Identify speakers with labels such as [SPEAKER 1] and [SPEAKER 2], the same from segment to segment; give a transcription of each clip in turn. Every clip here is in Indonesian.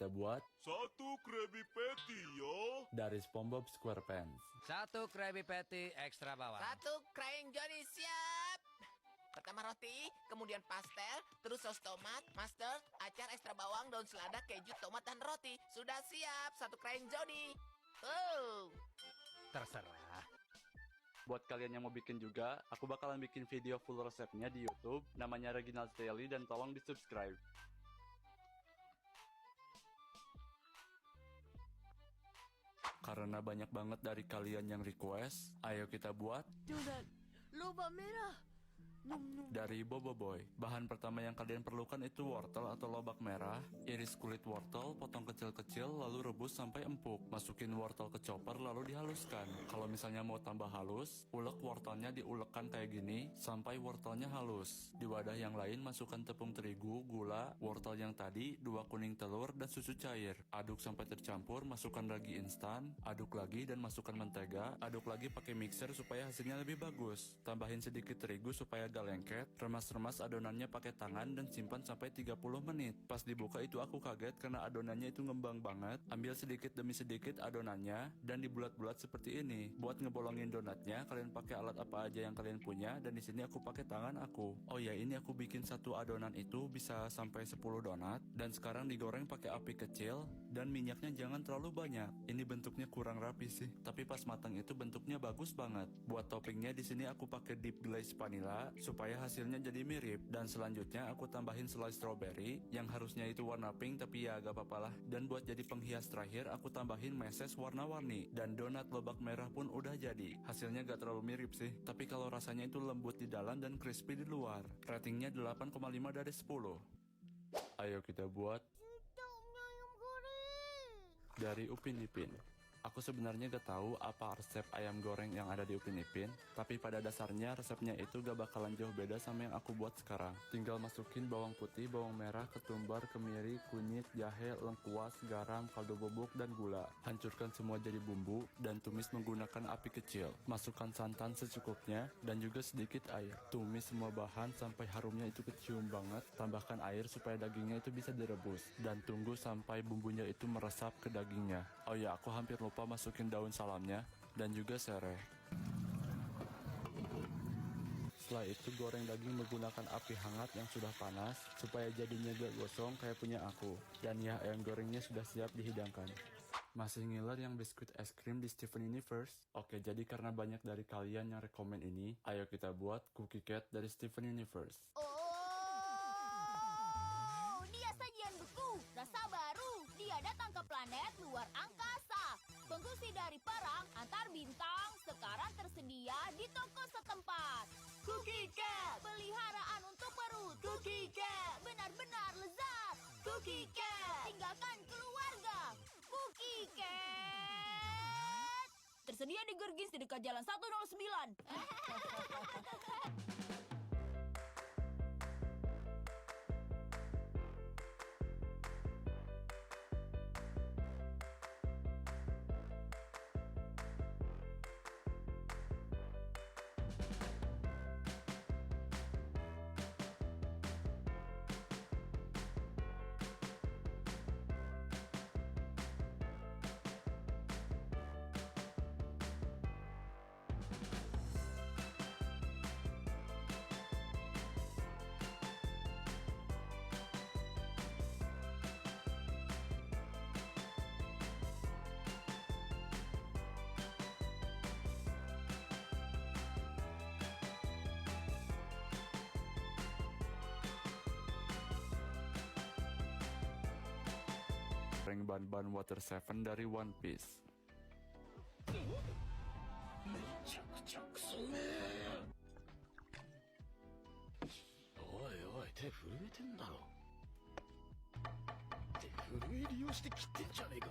[SPEAKER 1] kita buat
[SPEAKER 2] Satu Krabby Patty ya.
[SPEAKER 1] dari SpongeBob SquarePants.
[SPEAKER 3] Satu Krabby Patty ekstra bawang.
[SPEAKER 4] Satu Crying Johnny, siap. Pertama roti, kemudian pastel, terus saus tomat, mustard, acar ekstra bawang, daun selada, keju, tomat, dan roti. Sudah siap, satu Crying Johnny. Oh,
[SPEAKER 3] Terserah.
[SPEAKER 1] Buat kalian yang mau bikin juga, aku bakalan bikin video full resepnya di YouTube, namanya Reginald Daily, dan tolong di subscribe. Karena banyak banget dari kalian yang request, ayo kita buat
[SPEAKER 5] Donat lobak merah.
[SPEAKER 1] dari Bobo Boy. Bahan pertama yang kalian perlukan itu wortel atau lobak merah. Iris kulit wortel, potong kecil-kecil, lalu rebus sampai empuk. Masukin wortel ke chopper lalu dihaluskan. Kalau misalnya mau tambah halus, ulek wortelnya diulekkan kayak gini sampai wortelnya halus. Di wadah yang lain masukkan tepung terigu, gula, wortel yang tadi, 2 kuning telur, dan susu cair. Aduk sampai tercampur, masukkan ragi instan, aduk lagi dan masukkan mentega. Aduk lagi pakai mixer supaya hasilnya lebih bagus. Tambahin sedikit terigu supaya agak lengket, remas-remas adonannya pakai tangan dan simpan sampai 30 menit. Pas dibuka itu aku kaget karena adonannya itu ngembang banget. Ambil sedikit demi sedikit adonannya dan dibulat-bulat seperti ini. Buat ngebolongin donatnya, kalian pakai alat apa aja yang kalian punya, dan di sini aku pakai tangan aku. Oh ya, ini aku bikin satu adonan itu bisa sampai 10 donat, dan sekarang digoreng pakai api kecil dan minyaknya jangan terlalu banyak. Ini bentuknya kurang rapi sih, tapi pas matang itu bentuknya bagus banget. Buat toppingnya di sini aku pakai deep glaze vanilla supaya hasilnya jadi mirip. Dan selanjutnya aku tambahin slice strawberry yang harusnya itu warna pink, tapi ya agak apa-apa lah. Dan buat jadi penghias terakhir aku tambahin meses warna-warni. Dan donat lobak merah pun udah jadi. Hasilnya gak terlalu mirip sih, tapi kalau rasanya itu lembut di dalam dan crispy di luar. Ratingnya 8,5 dari 10. Ayo kita buat
[SPEAKER 5] Ayam goreng.
[SPEAKER 1] dari Upin Ipin. Aku sebenarnya gak tahu apa resep ayam goreng yang ada di Upin Ipin, tapi pada dasarnya resepnya itu gak bakalan jauh beda sama yang aku buat sekarang. Tinggal masukin bawang putih, bawang merah, ketumbar, kemiri, kunyit, jahe, lengkuas, garam, kaldu bubuk, dan gula. Hancurkan semua jadi bumbu dan tumis menggunakan api kecil. Masukkan santan secukupnya dan juga sedikit air. Tumis semua bahan sampai harumnya itu kecium banget. Tambahkan air supaya dagingnya itu bisa direbus dan tunggu sampai bumbunya itu meresap ke dagingnya. Oh ya, aku hampir lupa masukin daun salamnya dan juga serai. Setelah itu goreng daging menggunakan api hangat yang sudah panas supaya jadinya gak gosong kayak punya aku. Dan ya, ayam gorengnya sudah siap dihidangkan. Masih ngiler yang biskuit es krim di Steven Universe? Oke, jadi karena banyak dari kalian yang rekomen ini, ayo kita buat cookie cat dari Steven Universe.
[SPEAKER 5] Oh, dia sajian beku, rasa baru. Dia datang ke planet luar angkasa. Pengungsi dari perang antar bintang sekarang tersedia di toko setempat. Cookie Cat, peliharaan untuk perut. Cookie Cat, benar-benar lezat. Cookie Cat, tinggalkan keluarga. Cookie Cat. Tersedia di Gergis di dekat Jalan 109.
[SPEAKER 1] Goreng ban-ban water 7 dari One Piece.
[SPEAKER 2] おいおい、手震えてんだろ。手震え利用して切ってんじゃねえか。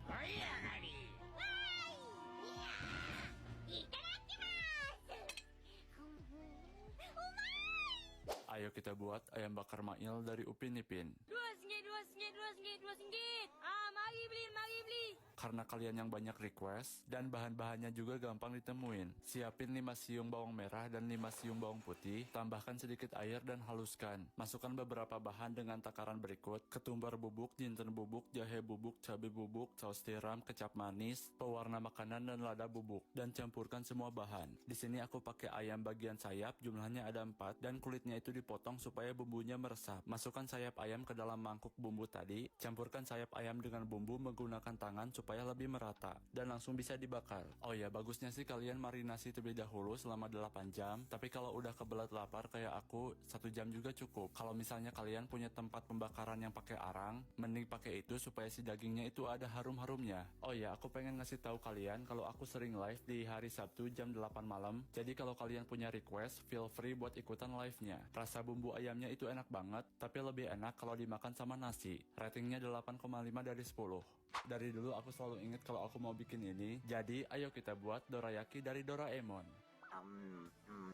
[SPEAKER 2] はい上がり。
[SPEAKER 1] Ayo kita kita buat ayam bakar mail dari Upin Ipin.
[SPEAKER 5] RM2, mari beli.
[SPEAKER 1] Karena kalian yang banyak request dan bahan-bahannya juga gampang ditemuin. Siapin 5 siung bawang merah dan 5 siung bawang putih, tambahkan sedikit air dan haluskan. Masukkan beberapa bahan dengan takaran berikut: ketumbar bubuk, jinten bubuk, jahe bubuk, cabai bubuk, saus tiram, kecap manis, pewarna makanan dan lada bubuk, dan campurkan semua bahan. Di sini aku pakai ayam bagian sayap, jumlahnya ada 4 dan kulitnya itu dipotong supaya bumbunya meresap. Masukkan sayap ayam ke dalam mangkuk bumbu tadi, campurkan sayap ayam dengan bumbu menggunakan tangan supaya lebih merata, dan langsung bisa dibakar. Oh ya, bagusnya sih kalian marinasi terlebih dahulu selama 8 jam, tapi kalau udah kebelat lapar kayak aku, 1 jam juga cukup. Kalau misalnya kalian punya tempat pembakaran yang pakai arang, mending pakai itu supaya si dagingnya itu ada harum-harumnya. Oh ya, aku pengen ngasih tahu kalian kalau aku sering live di hari Sabtu jam 8 malam, jadi kalau kalian punya request, feel free buat ikutan live-nya. Rasa bumbu ayamnya itu enak banget, tapi lebih enak kalau dimakan sama nasi. Ratingnya 8,5 dari 10. Dari dulu aku selalu ingat kalau aku mau bikin ini, jadi ayo kita buat dorayaki dari Doraemon.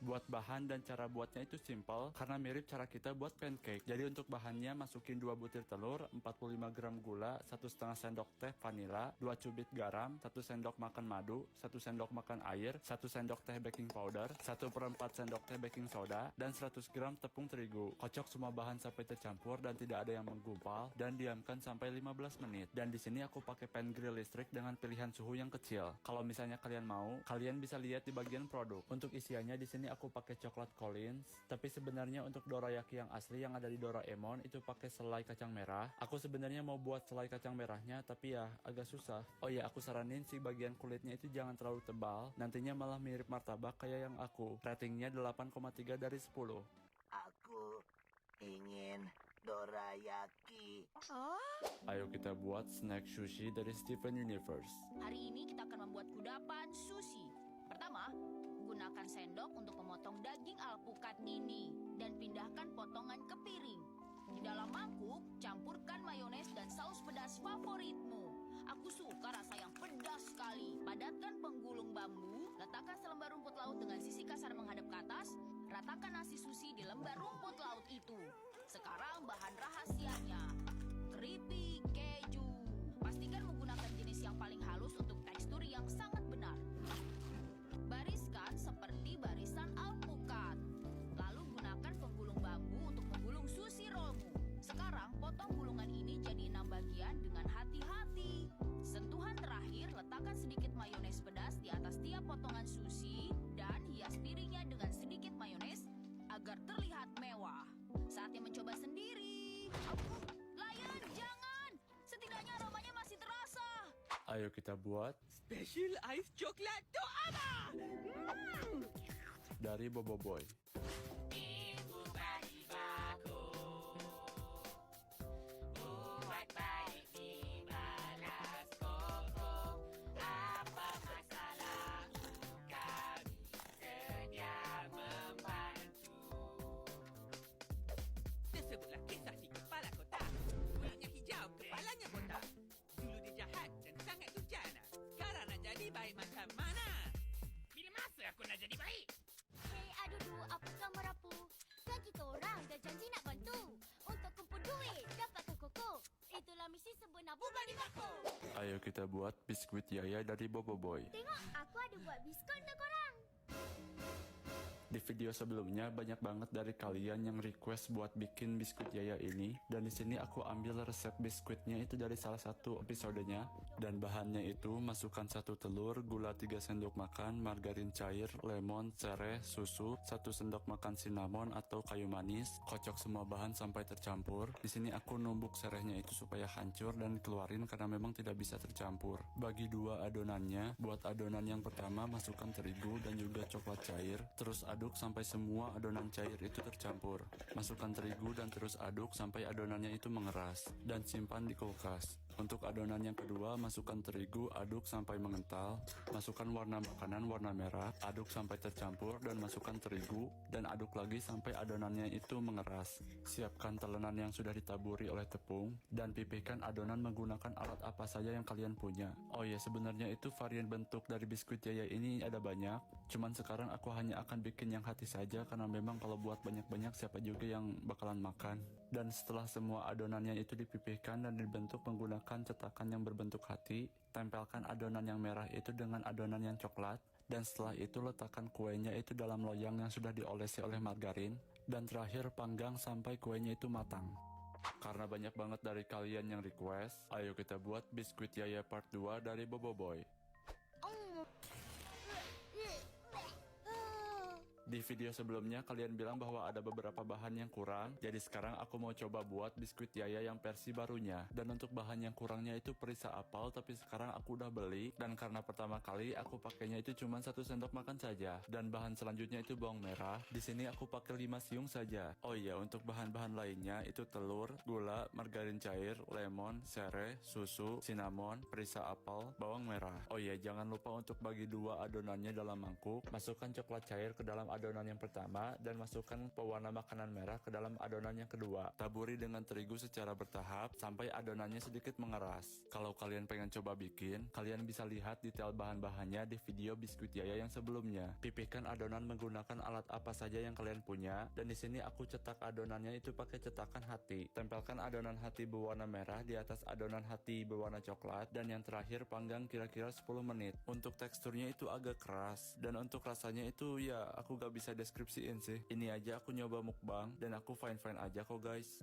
[SPEAKER 1] Buat bahan dan cara buatnya itu simple karena mirip cara kita buat pancake. Jadi untuk bahannya masukin 2 butir telur, 45 gram gula, 1,5 sendok teh vanila, 2 cubit garam, 1 sendok makan madu, 1 sendok makan air, 1 sendok teh baking powder, 1/4 sendok teh baking soda, dan 100 gram tepung terigu. Kocok semua bahan sampai tercampur dan tidak ada yang menggumpal, dan diamkan sampai 15 menit. Dan di sini aku pakai pan grill listrik dengan pilihan suhu yang kecil. Kalau misalnya kalian mau, kalian bisa lihat di bagian produk. Untuk isiannya di sini aku pakai coklat Collins, tapi sebenarnya untuk dorayaki yang asli yang ada di Doraemon itu pakai selai kacang merah. Aku sebenarnya mau buat selai kacang merahnya, tapi ya agak susah. Oh ya, aku saranin si bagian kulitnya itu jangan terlalu tebal, nantinya malah mirip martabak kayak yang aku. Ratingnya 8,3 dari 10.
[SPEAKER 6] Aku ingin dorayaki.
[SPEAKER 1] Ayo kita buat snack sushi dari Steven Universe.
[SPEAKER 5] Hari ini kita akan membuat kudapan sushi. Pertama, gunakan sendok untuk memotong daging alpukat ini dan pindahkan potongan ke piring. Di dalam mangkuk, campurkan mayones dan saus pedas favoritmu. Aku suka rasa yang pedas sekali. Padatkan penggulung bambu, letakkan selembar rumput laut dengan sisi kasar menghadap ke atas, ratakan nasi sushi di lembar rumput laut itu. Sekarang bahan rahasianya, keripik keju. Pastikan menggunakan jenis yang paling halus untuk tekstur yang sangat benar. Bariskan seperti barisan alpukat. Lalu gunakan penggulung bambu untuk menggulung sushi rollmu. Sekarang potong gulungan ini jadi 6 bagian dengan hati-hati. Sentuhan terakhir, letakkan sedikit mayones pedas di atas tiap potongan sushi dan hias piringnya dengan sedikit mayones agar terlihat mewah. Saatnya mencoba sendiri. Lion, jangan! Setidaknya aromanya masih terasa.
[SPEAKER 1] Ayo kita buat
[SPEAKER 6] Special ice coklat Doama.
[SPEAKER 1] dari Bobo Boy.
[SPEAKER 6] Tersebutlah kisah si kepala kotak. Kulitnya hijau, kepalanya botak. Dulu dia jahat dan sangat durjana. Sekarang nak jadi baik macam mana? Bila masa aku nak jadi baik?
[SPEAKER 5] Hei adudu, apa kau merapu? Kan kita orang dah janji nak bantu. Untuk kumpul duit, dapatkan koko. Itulah misi sebenar bukan di bako.
[SPEAKER 1] Ayo kita buat biskuit Yaya dari Bobo Boy.
[SPEAKER 5] Tengok, aku ada buat biskon untuk korang.
[SPEAKER 1] Di video sebelumnya banyak banget dari kalian yang request buat bikin biskuit Yaya ini, dan di sini aku ambil resep biskuitnya itu dari salah satu episodenya. Dan bahannya itu masukkan 1 telur, gula 3 sendok makan, margarin cair, lemon, sereh, susu, 1 sendok makan cinnamon atau kayu manis. Kocok semua bahan sampai tercampur. Di sini aku numbuk serehnya itu supaya hancur dan keluarin karena memang tidak bisa tercampur. Bagi 2 adonannya. Buat adonan yang pertama masukkan terigu dan juga coklat cair, terus aduk sampai semua adonan cair itu tercampur. Masukkan terigu dan terus aduk sampai adonannya itu mengeras dan simpan di kulkas. Untuk adonan yang kedua, masukkan terigu, aduk sampai mengental, masukkan warna makanan warna merah, aduk sampai tercampur dan masukkan terigu dan aduk lagi sampai adonannya itu mengeras. Siapkan telenan yang sudah ditaburi oleh tepung dan pipihkan adonan menggunakan alat apa saja yang kalian punya. Oh ya, sebenarnya itu varian bentuk dari biskuit Yaya ini ada banyak, cuman sekarang aku hanya akan bikin yang hati saja karena memang kalau buat banyak-banyak siapa juga yang bakalan makan. Dan setelah semua adonannya itu dipipihkan dan dibentuk menggunakan cetakan yang berbentuk hati, tempelkan adonan yang merah itu dengan adonan yang coklat, dan setelah itu letakkan kuenya itu dalam loyang yang sudah diolesi oleh margarin, dan terakhir panggang sampai kuenya itu matang. Karena banyak banget dari kalian yang request, ayo kita buat biskuit Yaya part 2 dari Bobo Boy. Di video sebelumnya kalian bilang bahwa ada beberapa bahan yang kurang, jadi sekarang aku mau coba buat biskuit Yaya yang versi barunya. Dan untuk bahan yang kurangnya itu perisa apel, tapi sekarang aku udah beli, dan karena pertama kali aku pakainya itu cuma 1 sendok makan saja. Dan bahan selanjutnya itu bawang merah. Di sini aku pakai 5 siung saja. Oh iya, untuk bahan-bahan lainnya itu telur, gula, margarin cair, lemon, serai, susu, cinnamon, perisa apel, bawang merah. Oh iya, jangan lupa untuk bagi 2 adonannya dalam mangkuk. Masukkan coklat cair ke dalam adonan yang pertama dan masukkan pewarna makanan merah ke dalam adonan yang kedua. Taburi dengan terigu secara bertahap sampai adonannya sedikit mengeras. Kalau kalian pengen coba bikin, kalian bisa lihat detail bahan-bahannya di video biskuit Yaya yang sebelumnya. Pipihkan adonan menggunakan alat apa saja yang kalian punya, dan di sini aku cetak adonannya itu pakai cetakan hati. Tempelkan adonan hati berwarna merah di atas adonan hati berwarna coklat, dan yang terakhir panggang kira-kira 10 menit. Untuk teksturnya itu agak keras, dan untuk rasanya itu ya aku gak bisa deskripsiin sih. Ini aja aku nyoba mukbang dan aku fine-fine aja kok guys.